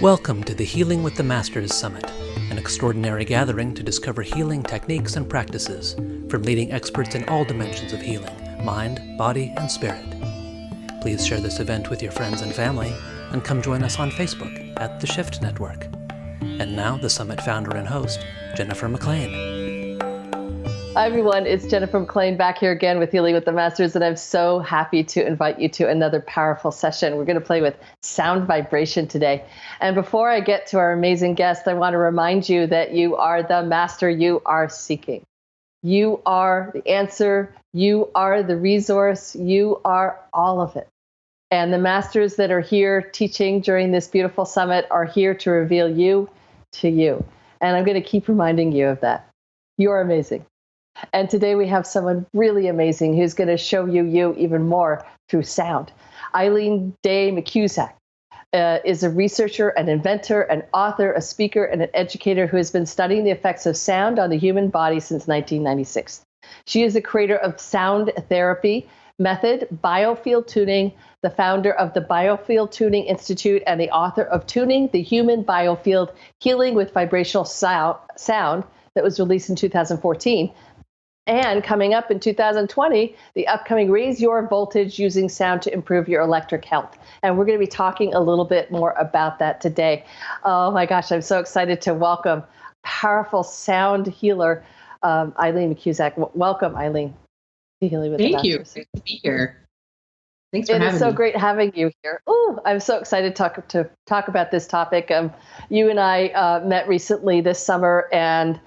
Welcome to the Healing with the Masters Summit, an extraordinary gathering to discover healing techniques and practices from leading experts in all dimensions of healing, mind, body, and spirit. Please share this event with your friends and family, and come join us on Facebook at The Shift Network. And now, the summit founder and host, Jennifer McLean. Hi everyone, it's Jennifer McLean back here again with Healing with the Masters, and I'm so happy to invite you to another powerful session. We're going to play with sound vibration today. And before I get to our amazing guest, I want to remind you that you are the master you are seeking. You are the answer, you are the resource, you are all of it. And the masters that are here teaching during this beautiful summit are here to reveal you to you. And I'm going to keep reminding you of that. You're amazing. And today we have someone really amazing who's going to show you even more through sound. Eileen McKusick is a researcher, an inventor, an author, a speaker, and an educator who has been studying the effects of sound on the human body since 1996. She is the creator of sound therapy method, Biofield Tuning, the founder of the Biofield Tuning Institute, and the author of Tuning the Human Biofield, Healing with Vibrational Sound that was released in 2014. And coming up in 2020, the upcoming Raise Your Voltage Using Sound to Improve Your Electric Health. And we're going to be talking a little bit more about that today. Oh my gosh, I'm so excited to welcome powerful sound healer, Eileen McKusick. Welcome, Eileen, to Healing with the Masters. Thank you. Great to be here. Thanks for having me. It is so great having you here. Oh, I'm so excited to talk about this topic. You and I met recently this summer, and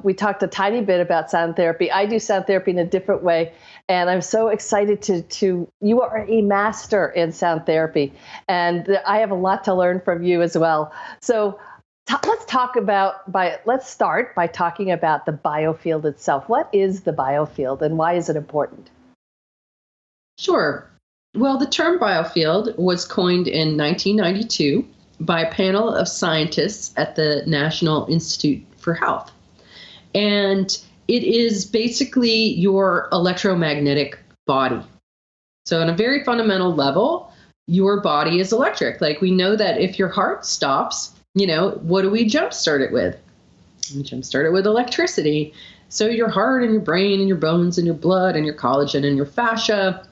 we talked a tiny bit about sound therapy. I do sound therapy in a different way, and I'm so excited to you are a master in sound therapy, and I have a lot to learn from you as well. So let's start by talking about the biofield itself. What is the biofield, and why is it important? Sure. Well, the term biofield was coined in 1992 by a panel of scientists at the National Institute for Health. And it is basically your electromagnetic body. So on a very fundamental level, your body is electric. Like, we know that if your heart stops, what do we jumpstart it with? We jumpstart it with electricity. So your heart and your brain and your bones and your blood and your collagen and your fascia,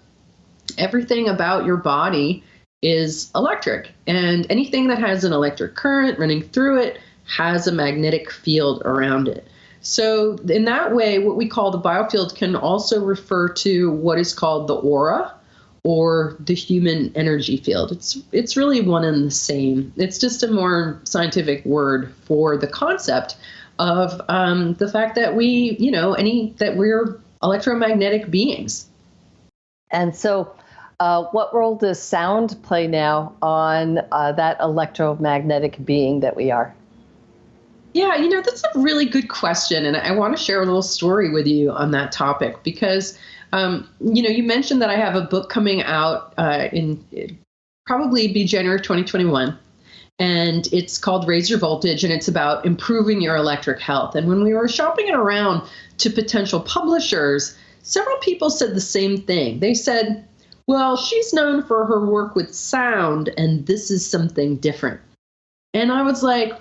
everything about your body is electric. And anything that has an electric current running through it has a magnetic field around it. So in that way, what we call the biofield can also refer to what is called the aura or the human energy field. It's really one and the same. It's just a more scientific word for the concept of the fact that we're electromagnetic beings. And so what role does sound play now on that electromagnetic being that we are? Yeah, that's a really good question. And I want to share a little story with you on that topic because, you mentioned that I have a book coming out probably be January of 2021. And it's called Raise Your Voltage, and it's about improving your electric health. And when we were shopping it around to potential publishers, several people said the same thing. They said, well, she's known for her work with sound, and this is something different. And I was like,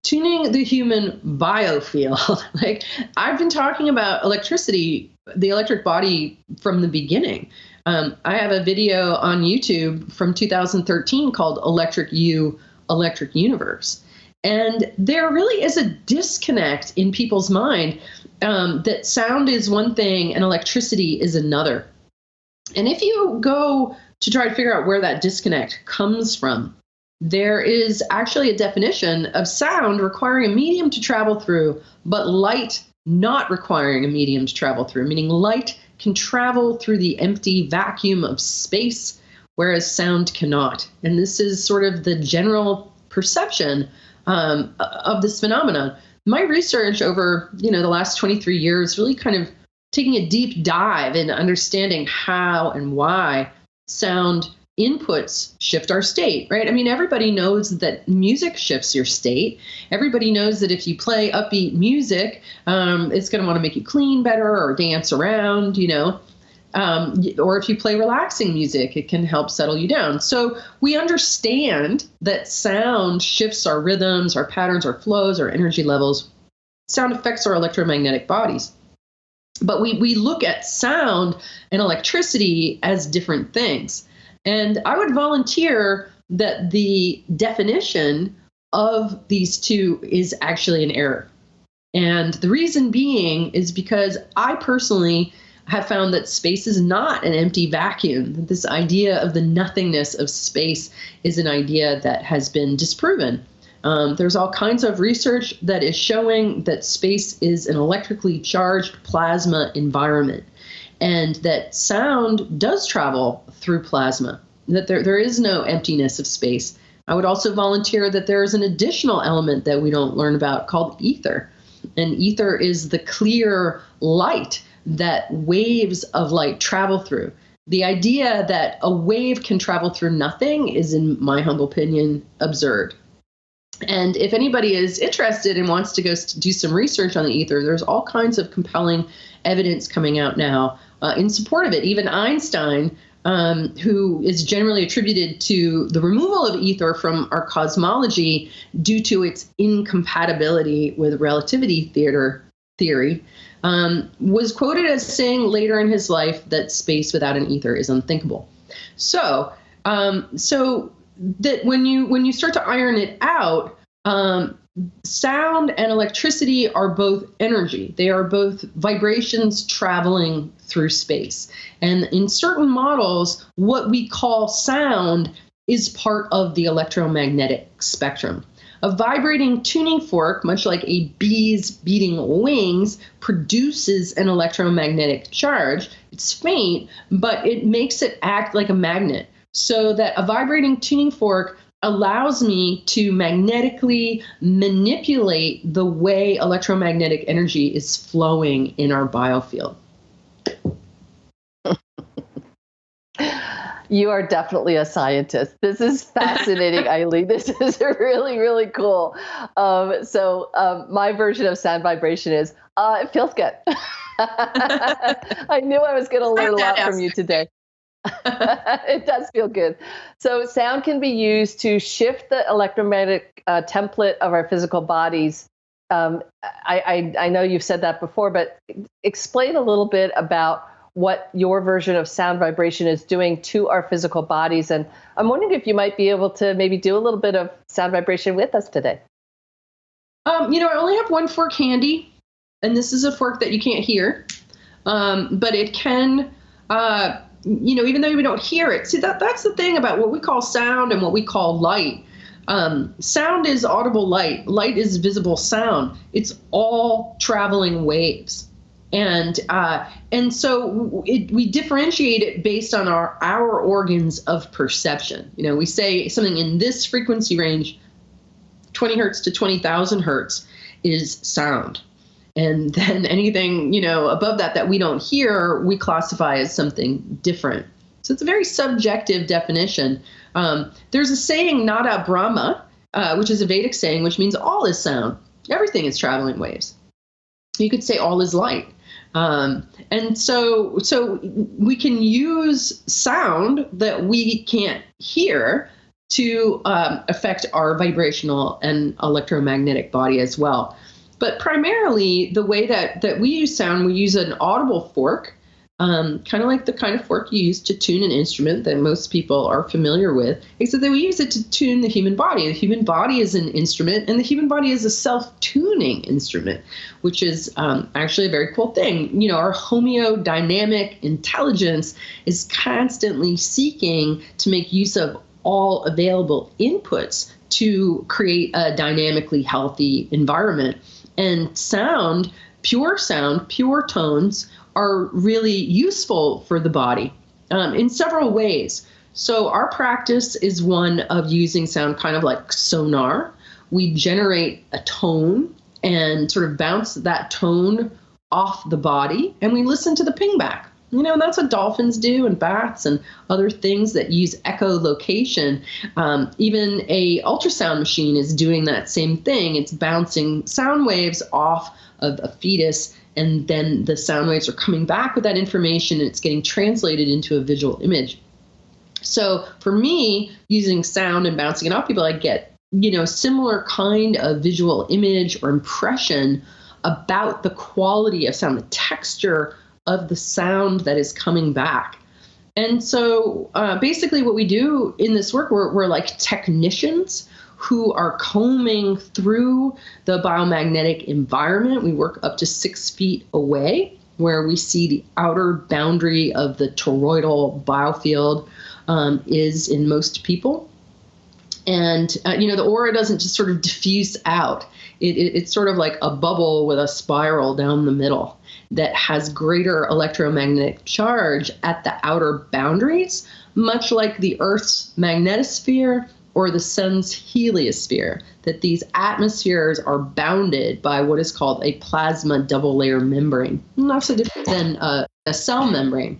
tuning the human biofield. Like, I've been talking about electricity, the electric body from the beginning. I have a video on YouTube from 2013 called Electric You, Electric Universe. And there really is a disconnect in people's mind that sound is one thing and electricity is another. And if you go to try to figure out where that disconnect comes from, there is actually a definition of sound requiring a medium to travel through, but light not requiring a medium to travel through, meaning light can travel through the empty vacuum of space, whereas sound cannot. And this is sort of the general perception of this phenomenon. My research over the last 23 years really kind of taking a deep dive into understanding how and why sound inputs shift our state, right? I mean, everybody knows that music shifts your state. Everybody knows that if you play upbeat music, it's going to want to make you clean better or dance around, Or if you play relaxing music, it can help settle you down. So we understand that sound shifts our rhythms, our patterns, our flows, our energy levels. Sound affects our electromagnetic bodies. But we look at sound and electricity as different things. And I would volunteer that the definition of these two is actually an error. And the reason being is because I personally have found that space is not an empty vacuum. That this idea of the nothingness of space is an idea that has been disproven. There's all kinds of research that is showing that space is an electrically charged plasma environment, and that sound does travel through plasma, that there is no emptiness of space. I would also volunteer that there is an additional element that we don't learn about called ether. And ether is the clear light that waves of light travel through. The idea that a wave can travel through nothing is, in my humble opinion, absurd. And if anybody is interested and wants to go do some research on the ether, there's all kinds of compelling evidence coming out now in support of it. Even Einstein, who is generally attributed to the removal of ether from our cosmology due to its incompatibility with relativity theory, was quoted as saying later in his life that space without an ether is unthinkable. So that when you start to iron it out, sound and electricity are both energy. They are both vibrations traveling through space. And in certain models, what we call sound is part of the electromagnetic spectrum. A vibrating tuning fork, much like a bee's beating wings, produces an electromagnetic charge. It's faint, but it makes it act like a magnet. So that a vibrating tuning fork allows me to magnetically manipulate the way electromagnetic energy is flowing in our biofield. You are definitely a scientist. This is fascinating, Eileen. This is really, really cool. My version of sound vibration is, it feels good. I knew I was going to learn a lot from you today. It does feel good. So sound can be used to shift the electromagnetic template of our physical bodies. I know you've said that before, but explain a little bit about what your version of sound vibration is doing to our physical bodies. And I'm wondering if you might be able to maybe do a little bit of sound vibration with us today. I only have one fork handy, and this is a fork that you can't hear, but it can, even though we don't hear it. See, that's the thing about what we call sound and what we call light. Sound is audible light. Light is visible sound. It's all traveling waves. And so we differentiate it based on our organs of perception. We say something in this frequency range, 20 hertz to 20,000 hertz, is sound. And then anything, above that we don't hear, we classify as something different. So it's a very subjective definition. There's a saying, Nada Brahma, which is a Vedic saying, which means all is sound. Everything is traveling waves. You could say all is light. And so we can use sound that we can't hear to affect our vibrational and electromagnetic body as well. But primarily, the way that we use sound, we use an audible fork, kind of like the kind of fork you use to tune an instrument that most people are familiar with, except that we use it to tune the human body. The human body is an instrument, and the human body is a self-tuning instrument, which is actually a very cool thing. Our homeodynamic intelligence is constantly seeking to make use of all available inputs to create a dynamically healthy environment. And sound, pure tones, are really useful for the body in several ways. So our practice is one of using sound kind of like sonar. We generate a tone and sort of bounce that tone off the body, and we listen to the ping back. And that's what dolphins do, and bats and other things that use echolocation. Even a ultrasound machine is doing that same thing. It's bouncing sound waves off of a fetus And then the sound waves are coming back with that information, and it's getting translated into a visual image. So for me, using sound and bouncing it off people, I get, similar kind of visual image or impression about the quality of sound, the texture of the sound that is coming back. And so basically what we do in this work, we're like technicians who are combing through the biomagnetic environment. We work up to 6 feet away, where we see the outer boundary of the toroidal biofield is in most people. And, the aura doesn't just sort of diffuse out. It's sort of like a bubble with a spiral down the middle that has greater electromagnetic charge at the outer boundaries, much like the Earth's magnetosphere or the sun's heliosphere, that these atmospheres are bounded by what is called a plasma double layer membrane, not so different than a cell membrane.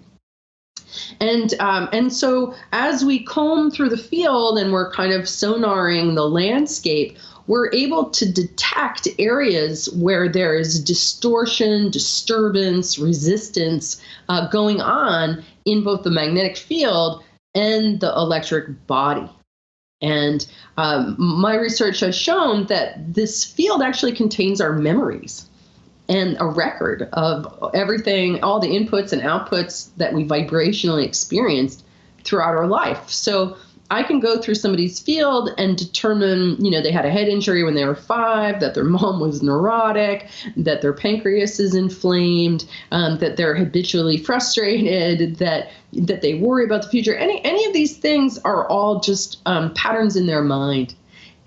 And so as we comb through the field and we're kind of sonaring the landscape, we're able to detect areas where there is distortion, disturbance, resistance going on in both the magnetic field and the electric body. And my research has shown that this field actually contains our memories and a record of everything, all the inputs and outputs that we vibrationally experienced throughout our life. So I can go through somebody's field and determine, they had a head injury when they were 5, that their mom was neurotic, that their pancreas is inflamed, that they're habitually frustrated, that they worry about the future. Any of these things are all just patterns in their mind.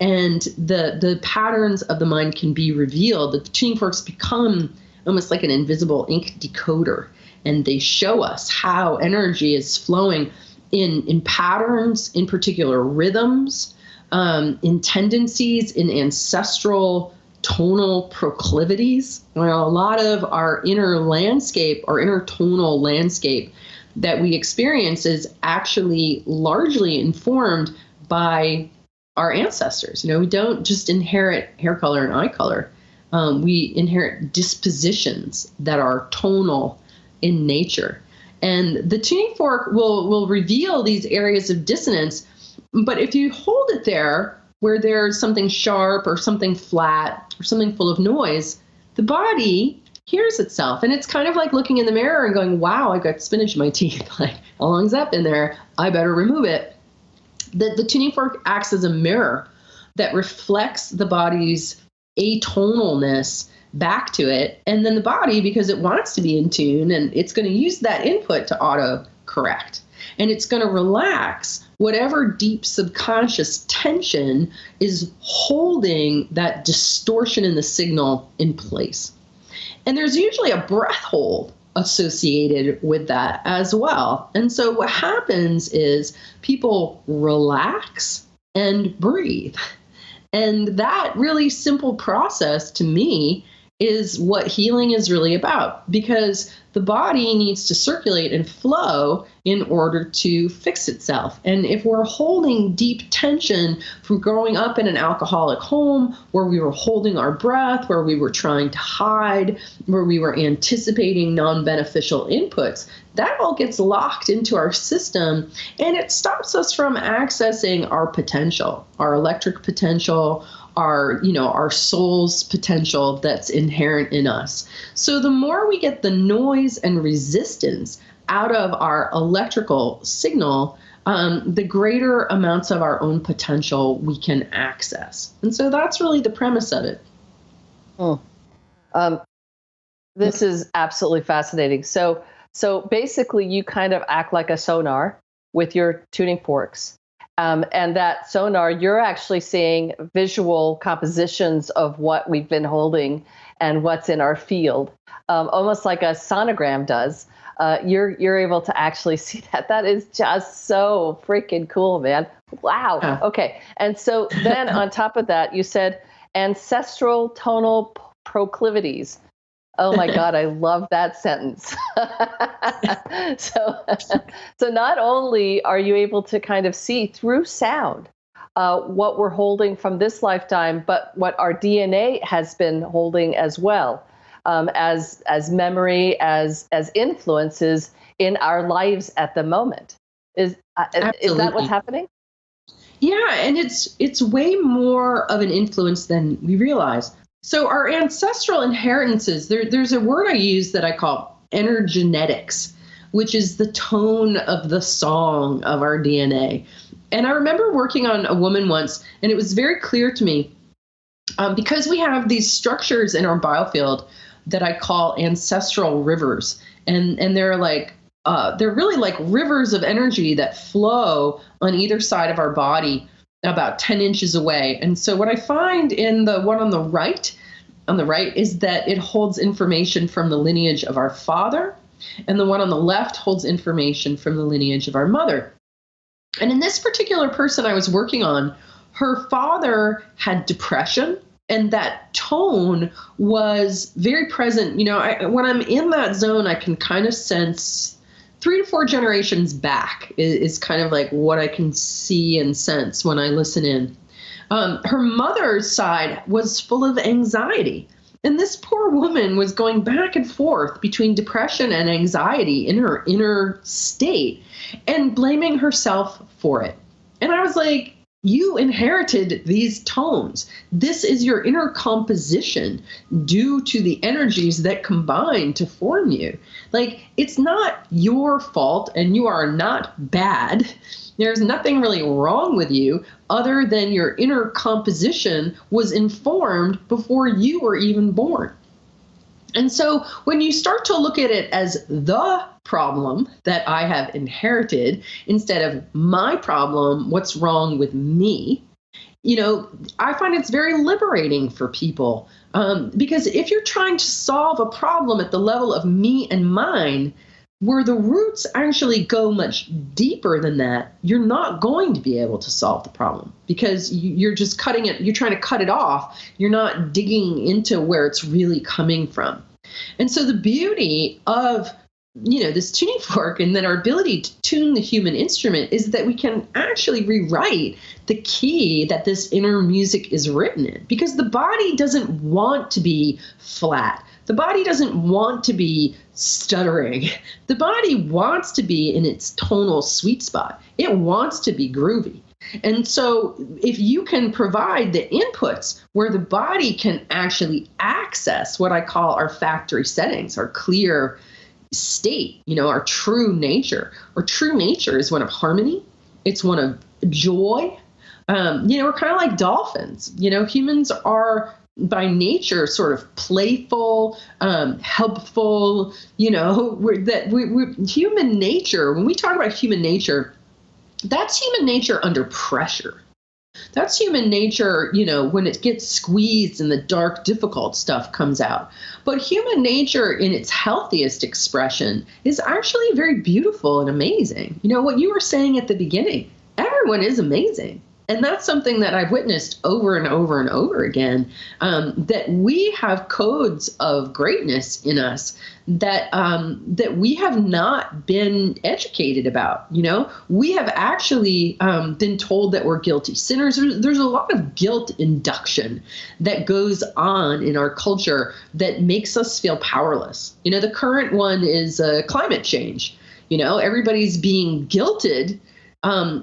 And the patterns of the mind can be revealed. The tuning forks become almost like an invisible ink decoder, and they show us how energy is flowing in patterns, in particular rhythms, in tendencies, in ancestral tonal proclivities. A lot of our inner landscape, our inner tonal landscape that we experience is actually largely informed by our ancestors. We don't just inherit hair color and eye color. We inherit dispositions that are tonal in nature. And the tuning fork will reveal these areas of dissonance. But if you hold it there where there's something sharp or something flat or something full of noise, the body hears itself. And it's kind of like looking in the mirror and going, wow, I got spinach in my teeth. Like, how long's that been there? I better remove it. The tuning fork acts as a mirror that reflects the body's atonalness back to it. And then the body, because it wants to be in tune, and it's going to use that input to auto correct. And it's going to relax whatever deep subconscious tension is holding that distortion in the signal in place. And there's usually a breath hold associated with that as well. And so what happens is people relax and breathe. And that really simple process, to me, is what healing is really about, because the body needs to circulate and flow in order to fix itself. And if we're holding deep tension from growing up in an alcoholic home where we were holding our breath, where we were trying to hide, where we were anticipating non-beneficial inputs, that all gets locked into our system, and it stops us from accessing our potential, our electric potential, our soul's potential that's inherent in us. So the more we get the noise and resistance out of our electrical signal, the greater amounts of our own potential we can access. And so that's really the premise of it. This is absolutely fascinating. So basically you kind of act like a sonar with your tuning forks. And that sonar, you're actually seeing visual compositions of what we've been holding and what's in our field, almost like a sonogram does. You're able to actually see that. That is just so freaking cool, man. Wow. Yeah. Okay. And so then on top of that, you said ancestral tonal proclivities. Oh my God, I love that sentence. So not only are you able to kind of see through sound what we're holding from this lifetime, but what our DNA has been holding as well. as memory, as influences in our lives at the moment. Is that what's happening? Yeah, and it's way more of an influence than we realize. So our ancestral inheritances, there's a word I use that I call energenetics, which is the tone of the song of our DNA. And I remember working on a woman once, and it was very clear to me, because we have these structures in our biofield that I call ancestral rivers, and they're really like rivers of energy that flow on either side of our body about 10 inches away. And so what I find in the one on the right is that it holds information from the lineage of our father, and the one on the left holds information from the lineage of our mother. And in this particular person I was working on, her father had depression, and that tone was very present. When I'm in that zone, I can kind of sense 3 to 4 generations back is kind of like what I can see and sense when I listen in. Her mother's side was full of anxiety. And this poor woman was going back and forth between depression and anxiety in her inner state and blaming herself for it. And I was like, you inherited these tones. This is your inner composition due to the energies that combine to form you. Like, it's not your fault, and you are not bad. There's nothing really wrong with you other than your inner composition was informed before you were even born. And so when you start to look at it as the problem that I have inherited instead of my problem, what's wrong with me, I find it's very liberating for people. Because if you're trying to solve a problem at the level of me and mine, where the roots actually go much deeper than that, you're not going to be able to solve the problem because you're just cutting it. You're trying to cut it off. You're not digging into where it's really coming from. And so the beauty of, this tuning fork and then our ability to tune the human instrument is that we can actually rewrite the key that this inner music is written in, because the body doesn't want to be flat. The body doesn't want to be stuttering. The body wants to be in its tonal sweet spot. It wants to be groovy. And so if you can provide the inputs where the body can actually access what I call our factory settings, our clear state, our true nature. Our true nature is one of harmony. It's one of joy. We're kind of like dolphins. Humans are by nature sort of playful, helpful. Human nature, when we talk about human nature, that's human nature under pressure. That's human nature, when it gets squeezed and the dark, difficult stuff comes out. But human nature in its healthiest expression is actually very beautiful and amazing. What you were saying at the beginning, everyone is amazing. And that's something that I've witnessed over and over and over again, that we have codes of greatness in us that we have not been educated about. We have actually been told that we're guilty sinners. There's a lot of guilt induction that goes on in our culture that makes us feel powerless. The current one is climate change. Everybody's being guilted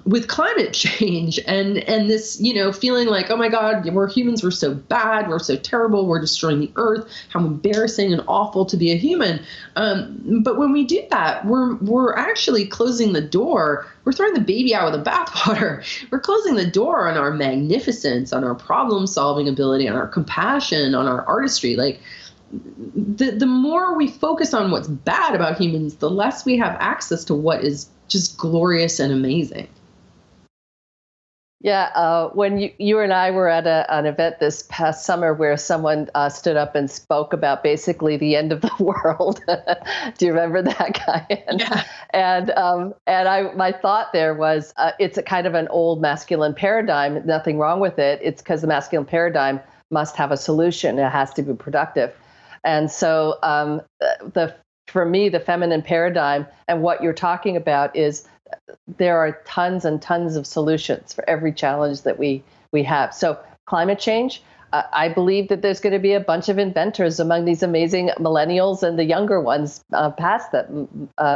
with climate change and this, feeling like, oh my God, we're humans, we're so bad, we're so terrible, we're destroying the earth, how embarrassing and awful to be a human. But when we do that, we're actually closing the door. We're throwing the baby out with the bathwater. We're closing the door on our magnificence, on our problem solving ability, on our compassion, on our artistry. Like, the more we focus on what's bad about humans, the less we have access to what is just glorious and amazing. Yeah, when you and I were at an event this past summer where someone stood up and spoke about basically the end of the world. Do you remember that guy? Yeah. And my thought there was, it's a kind of an old masculine paradigm. Nothing wrong with it. It's because the masculine paradigm must have a solution. It has to be productive. And so for me, the feminine paradigm and what you're talking about is there are tons and tons of solutions for every challenge that we have. So climate change. I believe that there's going to be a bunch of inventors among these amazing millennials and the younger ones past that,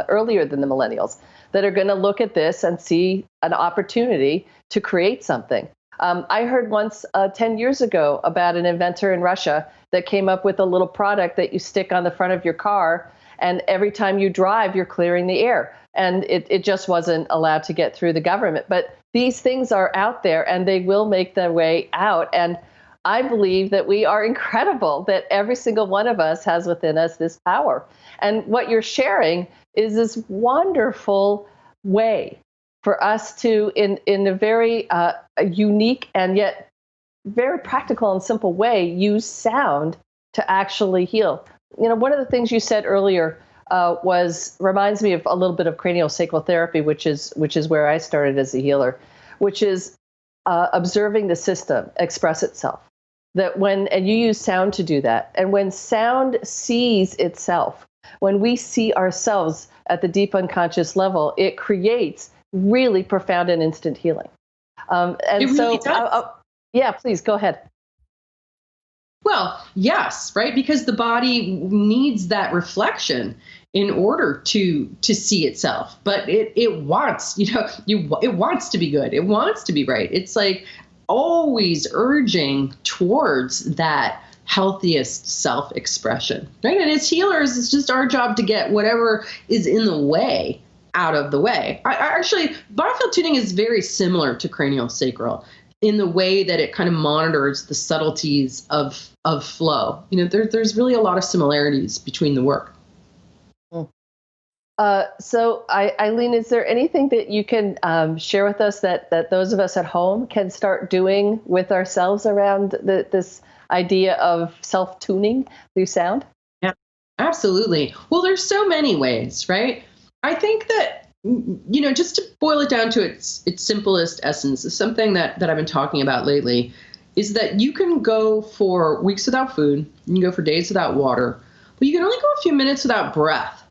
earlier than the millennials, that are going to look at this and see an opportunity to create something. I heard once 10 years ago about an inventor in Russia that came up with a little product that you stick on the front of your car, and every time you drive, you're clearing the air. And it just wasn't allowed to get through the government. But these things are out there, and they will make their way out. And I believe that we are incredible, that every single one of us has within us this power. And what you're sharing is this wonderful way for us to, in a very unique and yet very practical and simple way, use sound to actually heal. You know, one of the things you said earlier reminds me of a little bit of craniosacral therapy, which is where I started as a healer, which is observing the system express itself. And you use sound to do that. And when sound sees itself, when we see ourselves at the deep unconscious level, it creates really profound and instant healing. Yeah, please go ahead. Well, yes, right? Because the body needs that reflection in order to see itself. But it wants, it wants to be good. It wants to be right. It's like always urging towards that healthiest self-expression, right? And as healers, it's just our job to get whatever is in the way out of the way. Actually, Biofield Tuning is very similar to craniosacral in the way that it kind of monitors the subtleties of flow. There's really a lot of similarities between the work. So, Eileen, is there anything that you can share with us that those of us at home can start doing with ourselves around this idea of self-tuning through sound? Yeah, absolutely. Well, there's so many ways, right? I think that, just to boil it down to its simplest essence, is something that I've been talking about lately, is that you can go for weeks without food, you can go for days without water, but you can only go a few minutes without breath.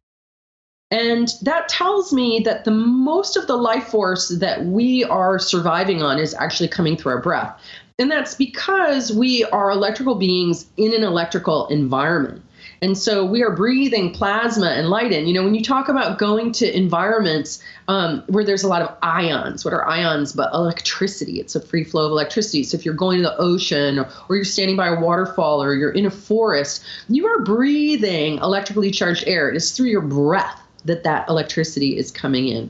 And that tells me that the most of the life force that we are surviving on is actually coming through our breath. And that's because we are electrical beings in an electrical environment. And so we are breathing plasma and light in. When you talk about going to environments where there's a lot of ions, what are ions but electricity? It's a free flow of electricity. So if you're going to the ocean or you're standing by a waterfall or you're in a forest, you are breathing electrically charged air. It is through your breath that electricity is coming in.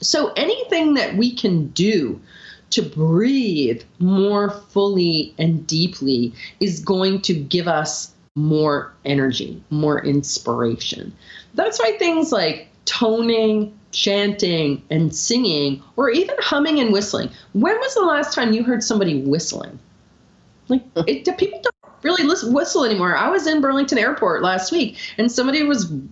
So anything that we can do to breathe more fully and deeply is going to give us more energy, more inspiration. That's why things like toning, chanting, and singing, or even humming and whistling. When was the last time you heard somebody whistling? People don't really whistle anymore. I was in Burlington Airport last week, and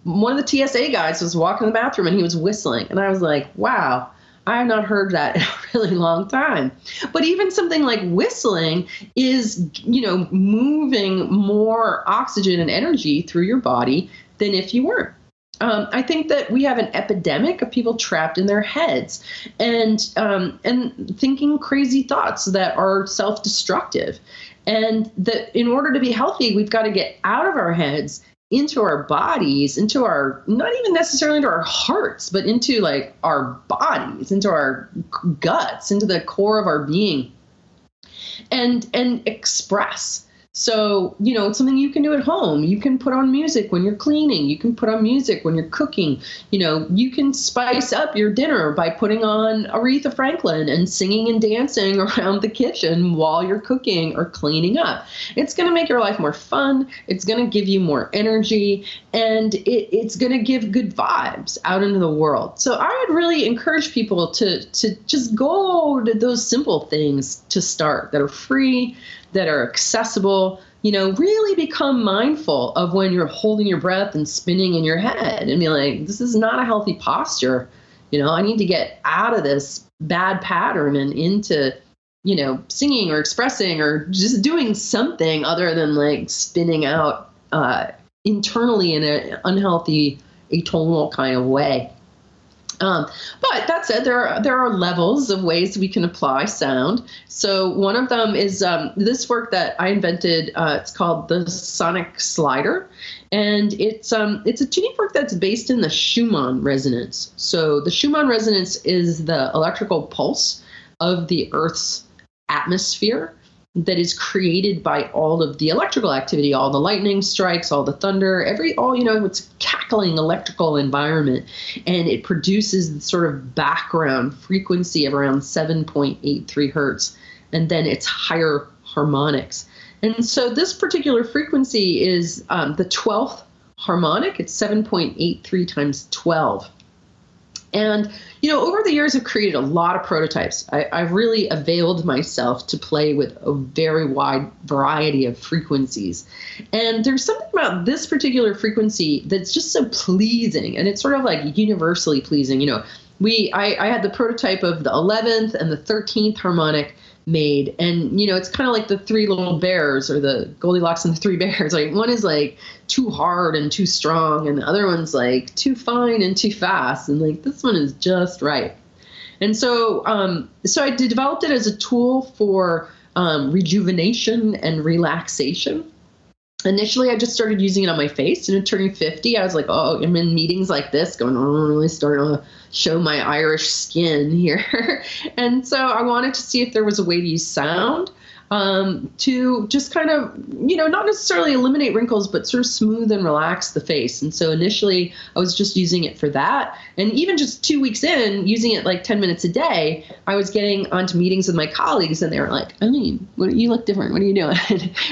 one of the TSA guys was walking in the bathroom, and he was whistling. And I was like, wow, I have not heard that in a really long time. But even something like whistling is, moving more oxygen and energy through your body than if you weren't. I think that we have an epidemic of people trapped in their heads and thinking crazy thoughts that are self-destructive. And that in order to be healthy, we've got to get out of our heads into our bodies, into our, not even necessarily into our hearts, but into like our bodies, into our guts, into the core of our being, and express. So, it's something you can do at home. You can put on music when you're cleaning. You can put on music when you're cooking. You can spice up your dinner by putting on Aretha Franklin and singing and dancing around the kitchen while you're cooking or cleaning up. It's going to make your life more fun. It's going to give you more energy, and it's going to give good vibes out into the world. So I would really encourage people to just go to those simple things to start that are free, that are accessible, really become mindful of when you're holding your breath and spinning in your head and be like, this is not a healthy posture. I need to get out of this bad pattern and into, singing or expressing or just doing something other than like spinning out internally in an unhealthy, atonal kind of way. But that said, there are levels of ways we can apply sound. So one of them is this work that I invented. It's called the sonic slider, and it's a tuning fork that's based in the Schumann resonance. So the Schumann resonance is the electrical pulse of the Earth's atmosphere that is created by all of the electrical activity, all the lightning strikes, all the thunder, it's cackling electrical environment. And it produces the sort of background frequency of around 7.83 hertz, and then its higher harmonics. And so this particular frequency is the 12th harmonic. It's 7.83 times 12. And, over the years, I've created a lot of prototypes. I've really availed myself to play with a very wide variety of frequencies. And there's something about this particular frequency that's just so pleasing. And it's sort of like universally pleasing. I had the prototype of the 11th and the 13th harmonic made. And, it's kind of like the three little bears, or the Goldilocks and the three bears. Like, one is like too hard and too strong, and the other one's like too fine and too fast. And like, this one is just right. And so I developed it as a tool for rejuvenation and relaxation. Initially, I just started using it on my face, and turning 50, I was like, oh, I'm in meetings like this going, oh, I'm really starting to show my Irish skin here. And so I wanted to see if there was a way to use sound to just kind of, not necessarily eliminate wrinkles, but sort of smooth and relax the face. And so initially I was just using it for that. And even just 2 weeks in, using it like 10 minutes a day, I was getting onto meetings with my colleagues, and they were like, Eileen, you look different. What are you doing?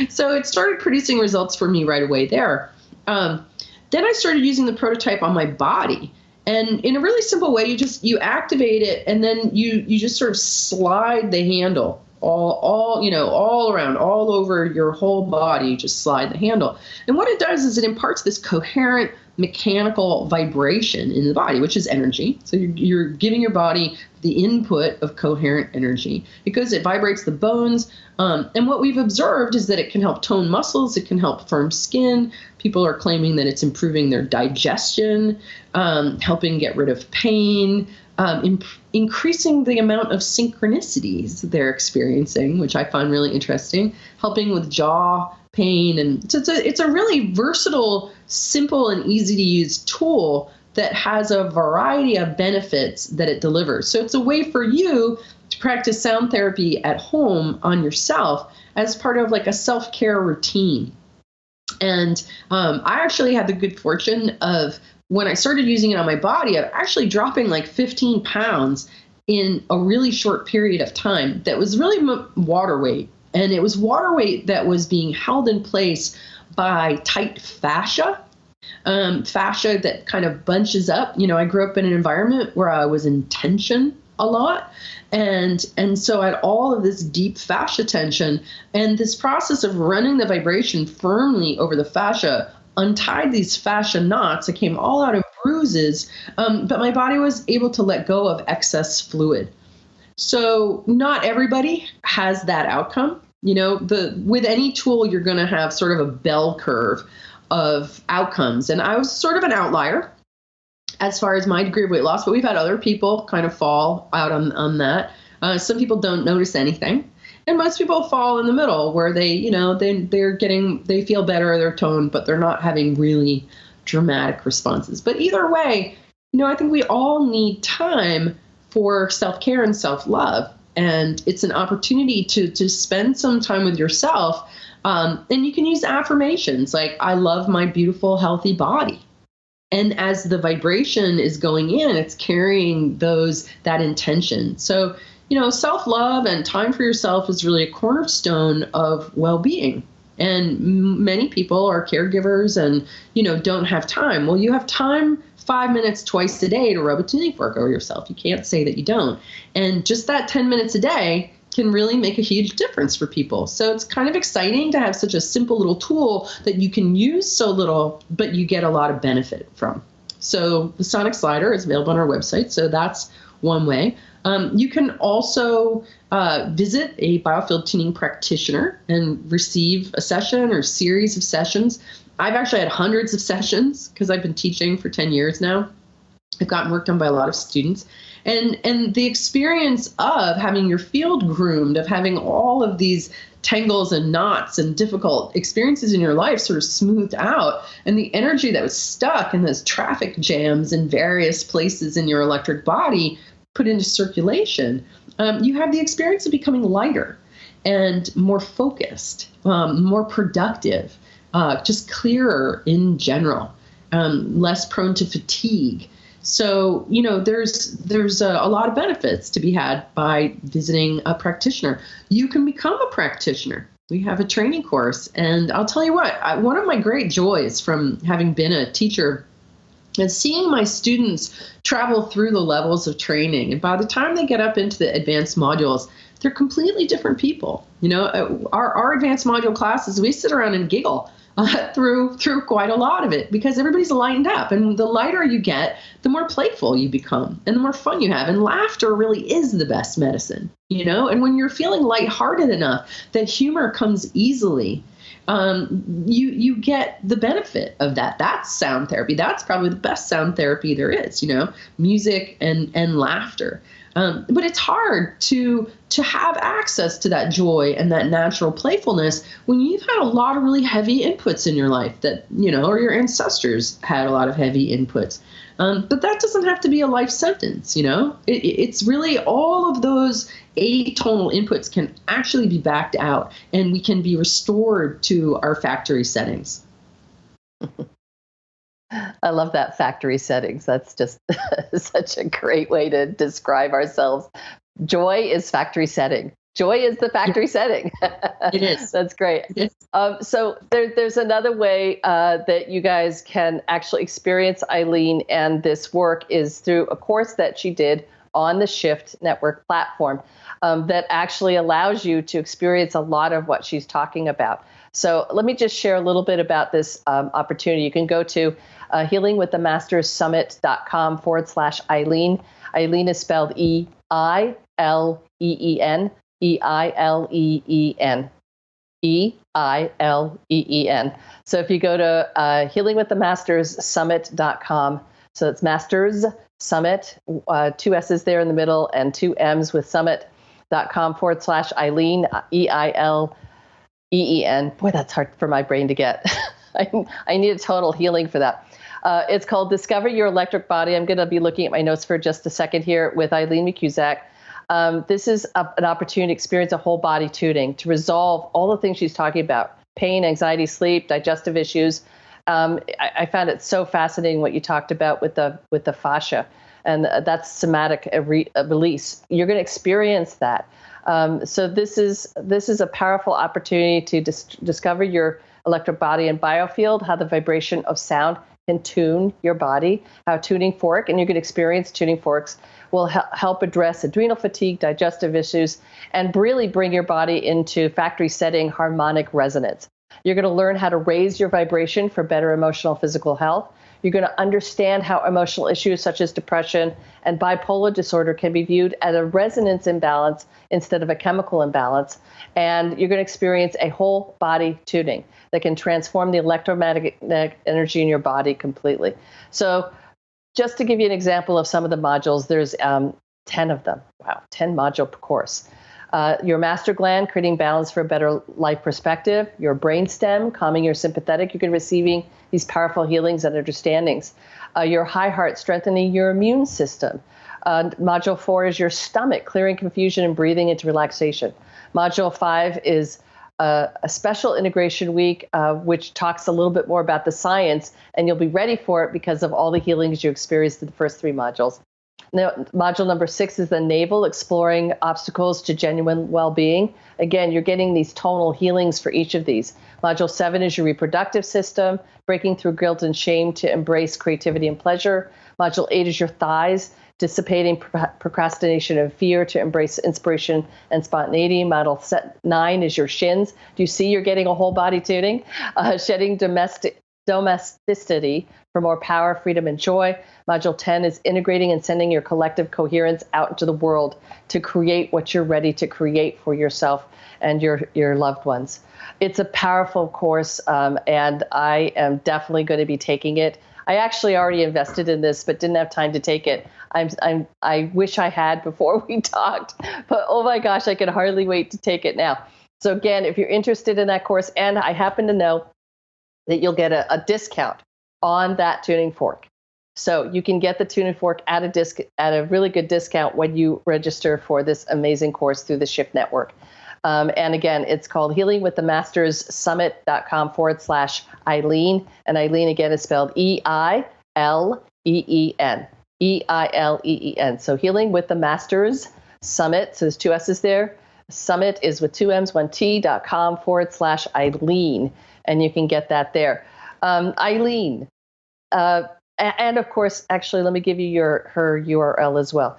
So it started producing results for me right away there. Then I started using the prototype on my body. And in a really simple way, you activate it, and then you just sort of slide the handle all around, all over your whole body. You just slide the handle. And what it does is it imparts this coherent mechanical vibration in the body, which is energy. So you're giving your body the input of coherent energy because it vibrates the bones. And what we've observed is that it can help tone muscles. It can help firm skin. People are claiming that it's improving their digestion, helping get rid of pain, increasing the amount of synchronicities they're experiencing, which I find really interesting, helping with jaw pain. And so it's a really versatile, simple, and easy to use tool that has a variety of benefits that it delivers. So it's a way for you to practice sound therapy at home on yourself as part of like a self-care routine. And I actually had the good fortune of, when I started using it on my body, of actually dropping like 15 pounds in a really short period of time. That was really water weight. And it was water weight that was being held in place by tight fascia, fascia that kind of bunches up. I grew up in an environment where I was in tension a lot. And so I had all of this deep fascia tension, and this process of running the vibration firmly over the fascia untied these fascia knots. It came all out of bruises, but my body was able to let go of excess fluid. So not everybody has that outcome. With any tool, you're going to have sort of a bell curve of outcomes. And I was sort of an outlier as far as my degree of weight loss, but we've had other people kind of fall out on that. Some people don't notice anything. And most people fall in the middle where they feel better, they're toned, but they're not having really dramatic responses. But either way, I think we all need time for self-care and self-love. And it's an opportunity to spend some time with yourself. And you can use affirmations like, I love my beautiful, healthy body. And as the vibration is going in, it's carrying that intention. So, self-love and time for yourself is really a cornerstone of well-being. And many people are caregivers and, don't have time. Well, you have time 5 minutes twice a day to rub a tuning fork over yourself. You can't say that you don't. And just that 10 minutes a day can really make a huge difference for people. So it's kind of exciting to have such a simple little tool that you can use so little, but you get a lot of benefit from. So the Sonic Slider is available on our website. So that's one way. You can also visit a Biofield Tuning practitioner and receive a session or series of sessions. I've actually had hundreds of sessions because I've been teaching for 10 years now. I've gotten work done by a lot of students. And the experience of having your field groomed, of having all of these tangles and knots and difficult experiences in your life sort of smoothed out, and the energy that was stuck in those traffic jams in various places in your electric body put into circulation, you have the experience of becoming lighter and more focused, more productive, just clearer in general, less prone to fatigue. So, there's a lot of benefits to be had by visiting a practitioner. You can become a practitioner. We have a training course. And I'll tell you what, one of my great joys from having been a teacher is seeing my students travel through the levels of training. And by the time they get up into the advanced modules, they're completely different people. Our advanced module classes, we sit around and giggle through quite a lot of it, because everybody's lightened up, and the lighter you get, the more playful you become and the more fun you have. And laughter really is the best medicine, and when you're feeling lighthearted enough that humor comes easily, you get the benefit of that. That's sound therapy. That's probably the best sound therapy there is, music and laughter. But it's hard to have access to that joy and that natural playfulness when you've had a lot of really heavy inputs in your life that, or your ancestors had a lot of heavy inputs. But that doesn't have to be a life sentence, It's really all of those atonal inputs can actually be backed out, and we can be restored to our factory settings. I love that, factory settings. That's just such a great way to describe ourselves. Joy is factory setting. Joy is the factory setting. It is. That's great. It is. So there's another way that you guys can actually experience Eileen and this work is through a course that she did on the Shift Network platform that actually allows you to experience a lot of what she's talking about. So let me just share a little bit about this opportunity. You can go to healingwiththemasterssummit.com/Eileen. Eileen is spelled Eileen, Eileen, Eileen. So if you go to healingwiththemasterssummit.com, so it's Masters Summit, 2 S's there in the middle and 2 M's with summit.com/Eileen, Eileen. Boy, that's hard for my brain to get. I need a total healing for that. It's called Discover Your Electric Body. I'm going to be looking at my notes for just a second here with Eileen McKusick. This is an opportunity to experience a whole body tuning, to resolve all the things she's talking about: pain, anxiety, sleep, digestive issues. I found it so fascinating what you talked about with the fascia, and that's somatic release. You're going to experience that. So this is a powerful opportunity to discover your electric body and biofield, how the vibration of sound can tune your body, how tuning fork, and you can experience tuning forks, will help address adrenal fatigue, digestive issues, and really bring your body into factory setting harmonic resonance. You're going to learn how to raise your vibration for better emotional, physical health. You're going to understand how emotional issues such as depression and bipolar disorder can be viewed as a resonance imbalance instead of a chemical imbalance. And you're going to experience a whole body tuning that can transform the electromagnetic energy in your body completely. So just to give you an example of some of the modules, there's 10 of them. Wow, 10 module course. Your master gland, creating balance for a better life perspective. Your brain stem, calming your sympathetic. You're going to be receiving these powerful healings and understandings. Your high heart, strengthening your immune system. Module 4 is your stomach, clearing confusion and breathing into relaxation. Module 5 is a special integration week, which talks a little bit more about the science, and you'll be ready for it because of all the healings you experienced in the first 3 modules. Now, module number 6 is the navel, exploring obstacles to genuine well-being. Again, you're getting these tonal healings for each of these. Module 7 is your reproductive system, breaking through guilt and shame to embrace creativity and pleasure. Module 8 is your thighs, dissipating procrastination and fear to embrace inspiration and spontaneity. Module 9 is your shins. Do you see you're getting a whole body tuning? Shedding domesticity for more power, freedom, and joy. Module 10 is integrating and sending your collective coherence out into the world to create what you're ready to create for yourself and your loved ones. It's a powerful course, and I am definitely going to be taking it. I actually already invested in this, but didn't have time to take it. I wish I had before we talked, but oh my gosh, I can hardly wait to take it now. So again, if you're interested in that course, and I happen to know that you'll get a discount on that tuning fork. So you can get the tuning fork at a really good discount when you register for this amazing course through the Shift Network. And again, it's called healingwiththemasterssummit.com/Eileen. And Eileen, again, is spelled Eileen. Eileen. So Healing with the Masters Summit. So there's two S's there. Summit is with two M's, one T.com/Eileen. And you can get that there. Eileen. And of course, actually, let me give you her URL as well.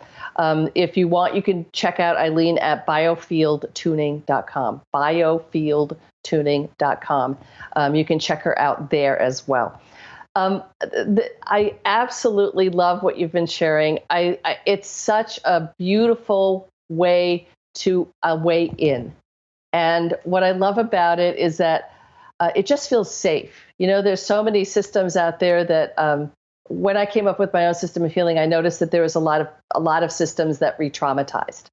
If you want, you can check out Eileen at biofieldtuning.com. Biofieldtuning.com. You can check her out there as well. I absolutely love what you've been sharing. It's such a beautiful way to weigh in. And what I love about it is that it just feels safe. You know, there's so many systems out there that when I came up with my own system of healing, I noticed that there was a lot of systems that re-traumatized,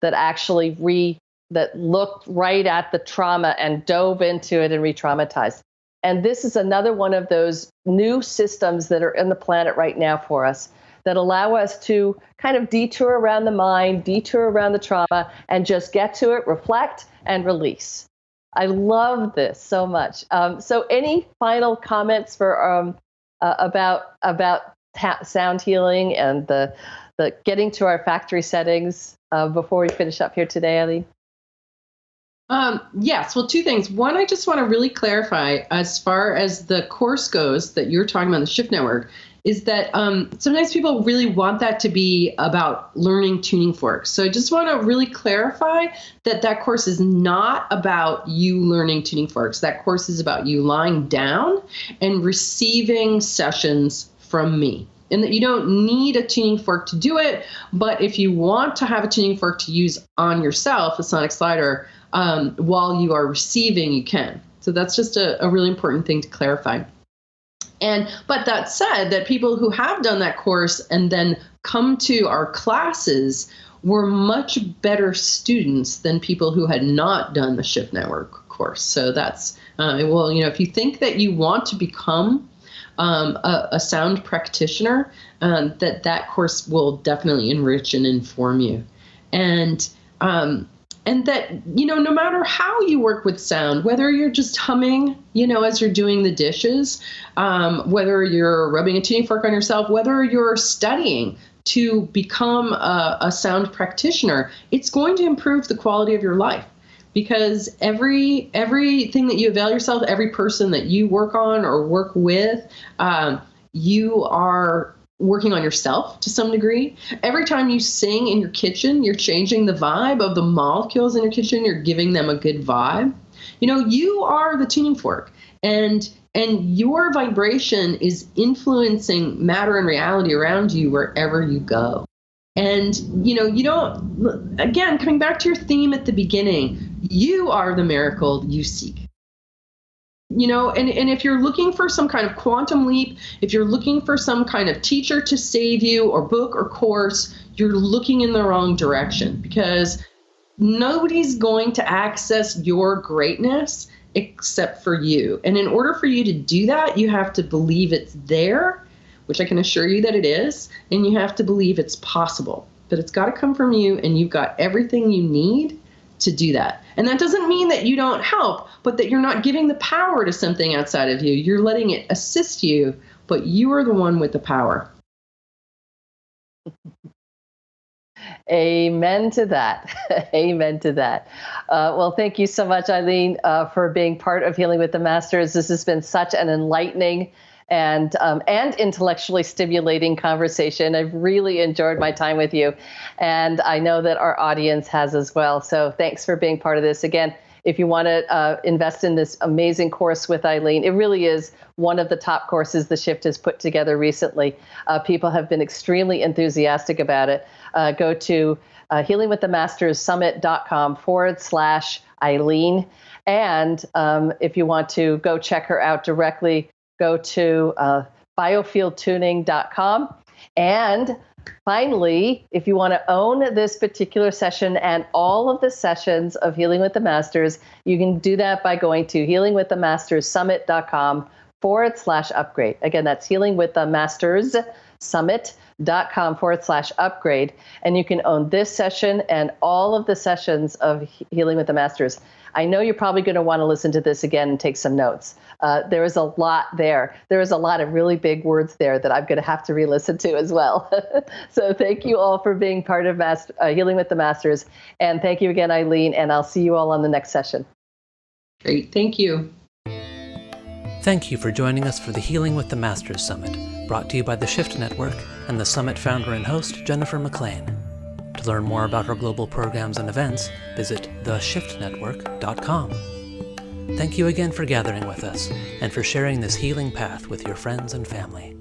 that actually that looked right at the trauma and dove into it and re-traumatized. And this is another one of those new systems that are in the planet right now for us that allow us to kind of detour around the mind, detour around the trauma, and just get to it, reflect, and release. I love this so much. So any final comments for about sound healing and the getting to our factory settings before we finish up here today, Eileen? Yes. Well, two things. One, I just want to really clarify as far as the course goes that you're talking about in the Shift Network, is that sometimes people really want that to be about learning tuning forks. So I just want to really clarify that course is not about you learning tuning forks. That course is about you lying down and receiving sessions from me. And that you don't need a tuning fork to do it, but if you want to have a tuning fork to use on yourself, a sonic slider, while you are receiving, you can. So that's just a really important thing to clarify. But that said, that people who have done that course and then come to our classes were much better students than people who had not done the Shift Network course. So that's, if you think that you want to become a sound practitioner, that course will definitely enrich and inform you. And that, no matter how you work with sound, whether you're just humming, as you're doing the dishes, whether you're rubbing a tuning fork on yourself, whether you're studying to become a sound practitioner, it's going to improve the quality of your life. Because everything that you avail yourself, every person that you work on or work with, you are working on yourself to some degree. Every time you sing in your kitchen, you're changing the vibe of the molecules in your kitchen. You're giving them a good vibe. You are the tuning fork, and your vibration is influencing matter and reality around you wherever you go. And, you don't, again, coming back to your theme at the beginning, you are the miracle you seek. And if you're looking for some kind of quantum leap, if you're looking for some kind of teacher to save you or book or course, you're looking in the wrong direction, because nobody's going to access your greatness except for you. And in order for you to do that, you have to believe it's there, which I can assure you that it is, and you have to believe it's possible. But it's got to come from you, and you've got everything you need to do that. And that doesn't mean that you don't help, but that you're not giving the power to something outside of you. You're letting it assist you, but you are the one with the power. Amen to that. Amen to that. Well, thank you so much, Eileen, for being part of Healing with the Masters. This has been such an enlightening and intellectually stimulating conversation. I've really enjoyed my time with you, and I know that our audience has as well. So thanks for being part of this. Again, if you want to invest in this amazing course with Eileen, it really is one of the top courses the Shift has put together recently. People have been extremely enthusiastic about it. Go to healingwiththemasterssummit.com/Eileen. And if you want to go check her out directly, go to biofieldtuning.com. And finally, if you want to own this particular session and all of the sessions of Healing with the Masters, you can do that by going to healingwiththemasterssummit.com/upgrade. Again, that's healingwiththemasterssummit.com/upgrade. And you can own this session and all of the sessions of Healing with the Masters. I know you're probably going to want to listen to this again and take some notes. There is a lot there. There is a lot of really big words there that I'm going to have to re-listen to as well. So thank you all for being part of Healing with the Masters. And thank you again, Eileen, and I'll see you all on the next session. Great. Thank you. Thank you for joining us for the Healing with the Masters Summit, brought to you by the Shift Network and the Summit founder and host, Jennifer McLean. To learn more about our global programs and events, visit theshiftnetwork.com. Thank you again for gathering with us and for sharing this healing path with your friends and family.